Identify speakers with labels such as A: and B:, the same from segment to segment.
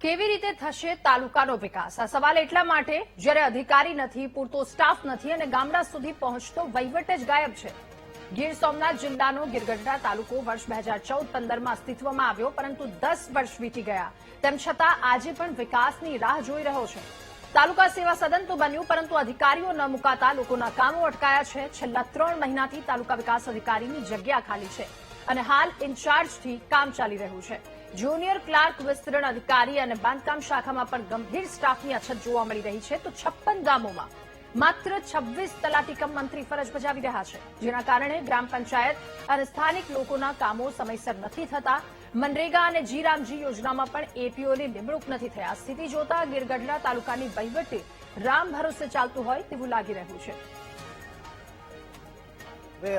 A: કેવી રીતે થશે તાલુકાનો વિકાસ? આ સવાલ એટલા માટે જ્યારે અધિકારી નથી, પૂરતો સ્ટાફ નથી અને ગામડા સુધી પહોંચતો વહીવટ જ ગાયબ છે. ગીર સોમનાથ જિલ્લાનો ગીરગઢડા તાલુકો વર્ષ 2014-15માં અસ્તિત્વમાં આવ્યો, પરંતુ 10 વર્ષ વીતી ગયા. તેમ છતાં આજે પણ વિકાસની રાહ જોઈ રહ્યો છે. તાલુકા સેવા સદન તો બન્યું, પરંતુ અધિકારીઓ ન મુકાતા લોકોના કામો અટકાયા છે. છેલ્લા 3 મહિનાથી તાલુકા વિકાસ અધિકારીની જગ્યા ખાલી છે અને હાલ ઇન્ચાર્જથી કામ ચાલી રહ્યું છે. જુનિયર ક્લાર્ક, વિસ્તરણ અધિકારી અને બાંધકામ શાખામાં પણ ગંભીર સ્ટાફની અછત જોવા મળી રહી છે. તો 56 ગામોમાં માત્ર 26 તલાટી કમ મંત્રી ફરજ બજાવી રહ્યા છે, જેના કારણે ગ્રામ પંચાયત અને સ્થાનિક લોકોના કામો સમયસર નથી થતા. મનરેગા અને જી-રામજી યોજનામાં પણ એપીઓની નિમણૂક નથી થયા. સ્થિતિ જોતા ગીરગઢડા તાલુકાની વહીવટી રામ ભરોસે ચાલતું હોય તેવું લાગી રહ્યું છે.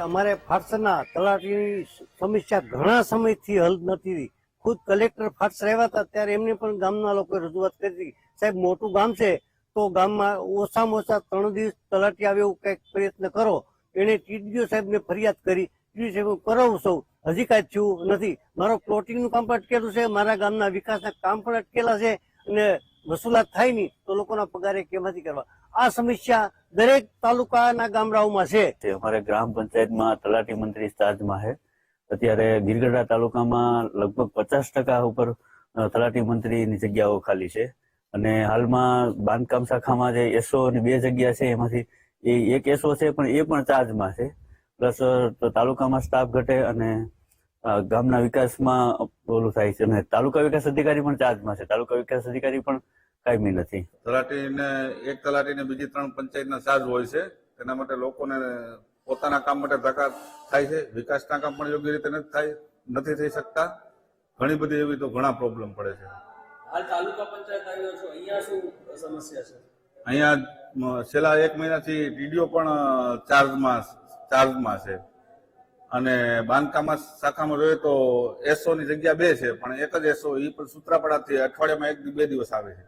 B: અમારે ફાટસના તલાટીની સમસ્યા ઘણા સમયથી હલ નથી. ખુદ કલેક્ટર ફાટસ આવ્યા હતા ત્યારે એમને પણ ગામના લોકોએ રજૂઆત કરી હતી, સાહેબ મોટું ગામ છે તો ગામમાં ઓછામાં ઓછા 3 દિવસ તલાટી આવે એવું કંઈક પ્રયત્ન કરો. એને ટીડીઓ સાહેબને ફરિયાદ કરી, ટીડીઓ સાહેબ કરાવું સૌ, હજી કાંઈ થયું નથી. મારો પ્લોટિંગનું કામ પણ અટકેલું છે, મારા ગામના વિકાસના કામ પણ અટકેલા છે અને વસૂલાત થાય નહીં તો લોકોના પગારે કેમાંથી કરવા? આ સમસ્યા દરેક તાલુકાના ગામડાઓમાં છે.
C: અમારે ગ્રામ પંચાયતમાં તલાટી મંત્રી ચાર્જમાં છે. અત્યારે ગીરગઢડા તાલુકામાં લગભગ 50% ઉપર તલાટી મંત્રીની જગ્યાઓ ખાલી છે અને હાલમાં બાંધકામ શાખામાં જે એસઓ ની 2 જગ્યા છે એમાંથી એક એસઓ છે પણ એ પણ ચાર્જમાં છે. પ્લસ તાલુકામાં સ્ટાફ ઘટે અને ગામના વિકાસમાં ઓલું થાય છે અને તાલુકા વિકાસ અધિકારી પણ ચાર્જમાં છે. તાલુકા વિકાસ અધિકારી પણ કાયમી નથી.
D: એક તલાટીને બીજી 3 પંચાયતના ચાર્જ હોય છે. તેના માટે લોકોને પોતાના કામ માટે ધક્કા થાય છે. વિકાસના કામ પણ યોગ્ય રીતે નથી થઈ શકતા. ઘણી બધી એવી તો ઘણા પ્રોબ્લેમ પડે છે.
E: હાલ તાલુકા પંચાયત આવ્યો છો, અહીંયા શું સમસ્યા છે?
D: અહીંયા છેલ્લા 1 મહિનાથી ટીડીઓ પણ ચાર્જમાં છે અને બાંધકામ શાખામાં જોઈએ તો એસઓ ની જગ્યા 2 છે, પણ એક જ એસઓ, એ પણ સૂત્રાપાડાથી અઠવાડિયામાં 1-2 દિવસ આવે છે.